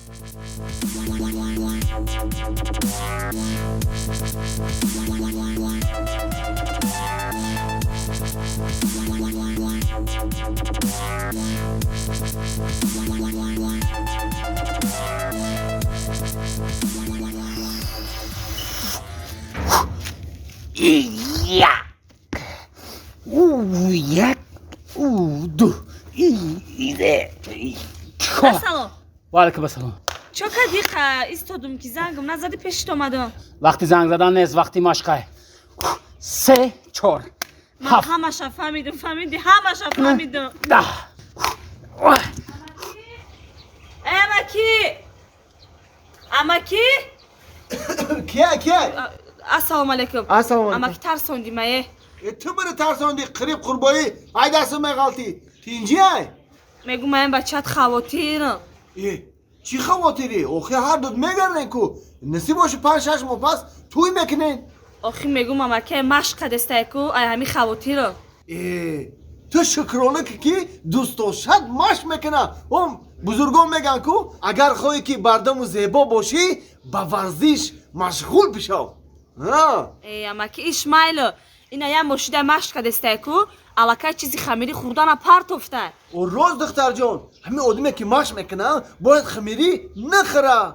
یک دو سلام. و علیکم السلام. چه دقیقه ایستادم که زنگم نزدی پیشت اومدم. وقتی زنگ زدن نیست، وقتی مشقه. 3 4 من همش فهمیدی همش فهمیدم. 10 امکی کیه السلام علیکم. السلام علیکم. امکی ترسوندی مایه تو برای ترساندی قریب قربایی ای دست میغلطی تینجی ای میگم من بچت خواتیرم. چی خواتیری؟ آخه هر دوت میگردن کو نصیب باشه 5 6 ماه پس توی میکنین. آخه میگم امکی مشق دسته کو ای همین خواتیرم. تو شکرانه که دوست داشت ماش میکنه. هم بزرگان میگن کو اگر خواهی که بردم و زیبا باشی با ورزش مشغول بشو. امکی ایشمایل اینا یه مشیده مشق دسته کو علاکه چیزی خمیری خوردن پارت افته. و روز دختر جان همین آدمی که ماش میکنه باید خمیری نخوره.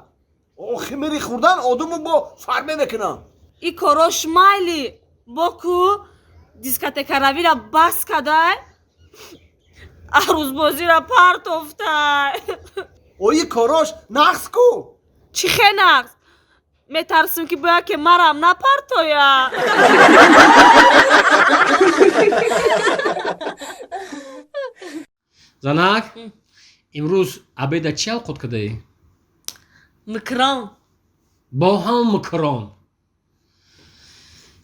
خمیری خوردن آدمو با فرمه میکنه. ای کاراش مایلی باکو دیسکاتека روی را بس کده عروض بازی را پارت افته. ای کاراش نقص کو چی خیلی نقص؟ میترسم که باید که مرم نپرتویا. زنک امروز عبیده چی خود کده ای؟ مکران با هم مکران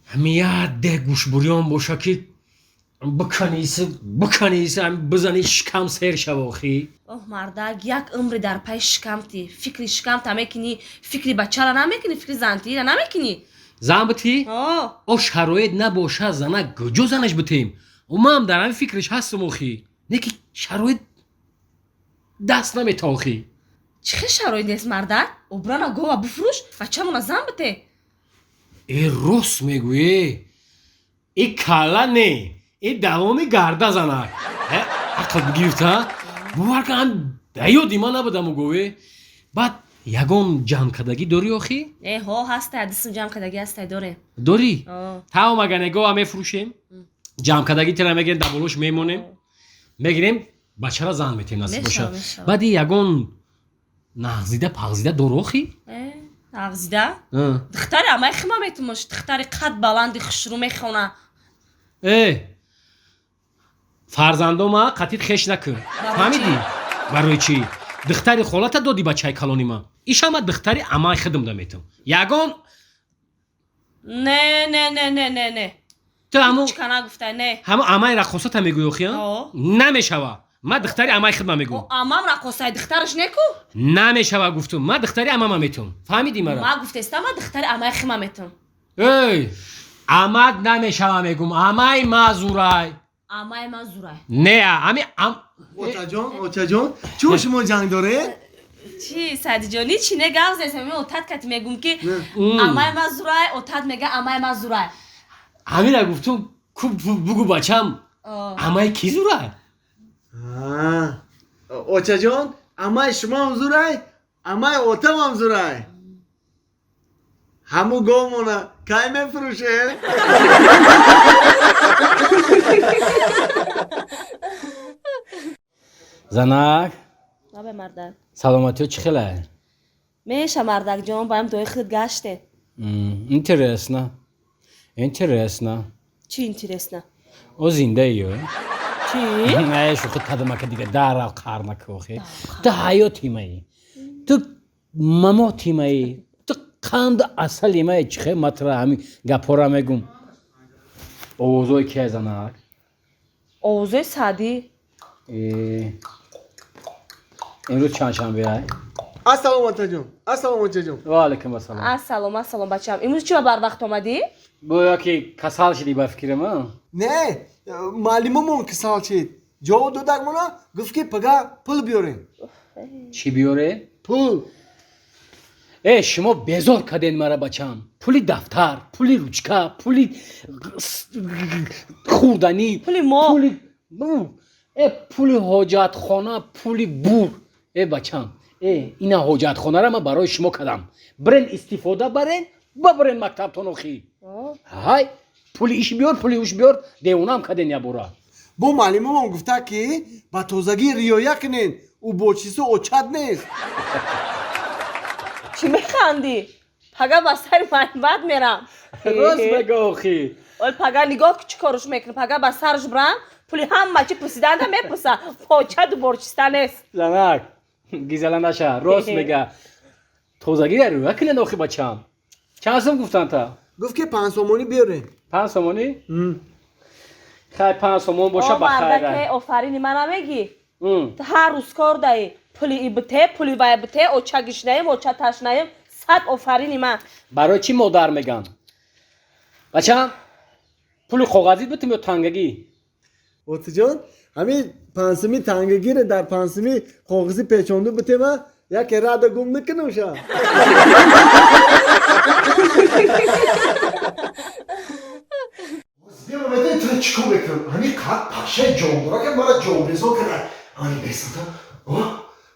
همیه ده گوش بریان باشه که بکنیسه هم بزنی شکم سیر شواخی. اوه مردک یک عمر در پای شکمتی فکری شکمت میکنی فکری بچه را نمیکنی فکری زنتی را نمیکنی. زن بتی؟ او شرایط نباشه زنک گجو زنش بتیم و ما هم در همین فکرش هستم اخی نه که شرایط دست نمیتاخی. چه شرایط نیست مردک؟ اوبرانا گو و بفروش بچه مونا زن بته. ای راست میگویی ای کلا نه ای دوامی گرده زنک عقل بگیرتا بوار که هم دیادی ما نبودم و گوی بعد یگم جمع کدگی داری آخی؟ ها هسته دستم جمع کدگی هسته داره داری؟ تا مگه نگاه همه فروشیم جمع کدگی تیره میگن دبولوش میمونیم میگیریم بچه را زن میتیم نصیب باشه. بعد یگم نغزیده پغزیده داری آخی؟ نغزیده؟ دختری همه خیمه میتونمش دختری قد بلندی خشرو میخونه. فرزندو ما قطیت خش نکن فهمیدی؟ برای چی؟ دختری خالت دادی بچه کلانی ما ایش هم دختری امای خدم دمیتم یگان نه تو همون چکنه گفته نه همون امای رخصت هم میگوی اخی ها؟ نمیشوه ما دختری امای خدم میگو امام رخصت دخترش نکو؟ نمیشوه گفتم ما دختری امام میتونم فهمیدی مرا؟ ما گفته است ما دختری امای خدم میتونم. اماد نمیشوه میگم امای مازورای امای من زورای نه امی اوچا جان چون شما جنگ داره؟ چی سادی جانی چی نه گاز است می اوتاد کت میگم که امای من زورای اوتاد میگه امای من زورای همین را گفتم بگو بچم امای کی زورای؟ اوچا جان امای شما هم زورای امای اوتم هم زورای همو گامونه کای میفروشه؟ زنک نبه مردک سلامتی ها چی خیلی؟ میشه مردک جان بایم دوی خود گشته. اینترسنا چی اینترسنا؟ او زنده ایو چی؟ نه شو خود تدمه که دیگه در او خار نکوخی تو حیاتی مایی تو مماتی مایی تو قند اصلی مایی چخه مطرح همی گپارا میگم اوزوی که زنک؟ اوزوی سادی امروز چند شنبه های؟ السلام اوچا جان السلام اوچا جان و علیکم السلام السلام بچم امروز چرا بر وقت اومدی؟ گویا که کسال شدی با فکر ما نه معلوممون کسال شد جواب دادن مونا گفت که پگاه پول بیارین. چی بیاره؟ پول شما بزار کدین مرا بچم پولی دفتر پولی روچکا پولی خوردنی پولی ما. پولی حاجت خانه پولی بور بچم اینا حاجت خانه را من برای شما کدم برین استفاده برین ببرین مکتب تونوخی های پولی ایش بیار پولی اوش بیار دیونم کدین یا برا بو معلمم گفته که با تازگی ریایا کنین او با چیزو اوچت نیست چی میخندی؟ پگا با سر من بعد میرم راست بگو آخی اول پگا نگاه که چی کارش میکنه پگا با سرش برم پولی همه چی پسیدن هم میپسه پاچت و برچسته نیست زنک گیزلن نشه راست بگه تازگی در روی کنین آخی بچم چند سم گفتن تا؟ گفت که 5 سومونی بیارین 5 سومونی؟ خیلی 5 سومون باشه مرده بخیر که آفرینی من نمیگی هر روز کار دایی پولی ای بته پولی وای بته او چگیش نیم او چتش نیم 100 آفرینی من برای چی مادر میگم بچم پول کاغذی بتیم یا تنگگی اوتی جان همین 5 سومی تنگگی رو در 5 سومی کاغذی پیچونده بته ما یک رد گم نکنم شا بیا ببین تو چیکار میکنی؟ همین قد پشه جامورا که مرا جامریزا کنن همین بیستم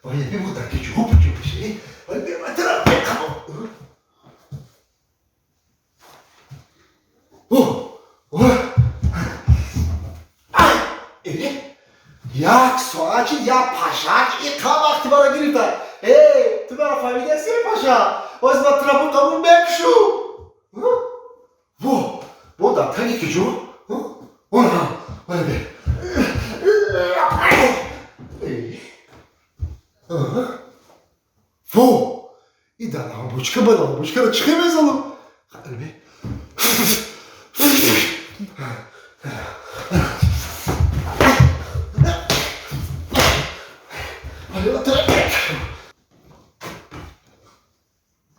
باید ببودن که جواب بشه باید بیا من طرف بکنم یک ساعت یک پشک این که وقتی برا گریفتن تو برا فهمیده هستی پاشا باز با طرف قبول بکشو با در تنگی که جو اون هم باید بیر این در لامبوچکه با لامبوچکه را چخه میزنم قلبی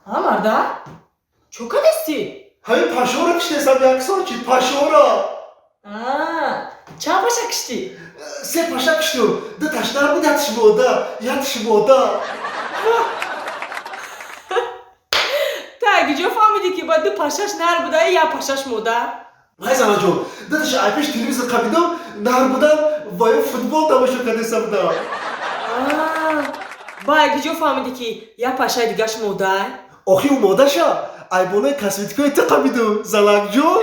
ها مردا چوکا دستی؟ همین پاشو را کشته سم یک سال چید پاشو را چه پاشا کشتی؟ 3 پاشا کشتم 2 تاش در بود یتش بوده یتش بوده تا اگه جو فهمیدی که با 2 پاشاش نر بوده یا پاشاش موده؟ مای زمان جون 2 تاش ایپش تلویزیون قبیدم نهر بودن وای فوتبال تماشا کرده سم ده با اگه جو فهمیدی که یا پاشای دیگهش موده؟ آخی اون ماده شا ایبونه کسمتیکای تا قبیدم زلک جون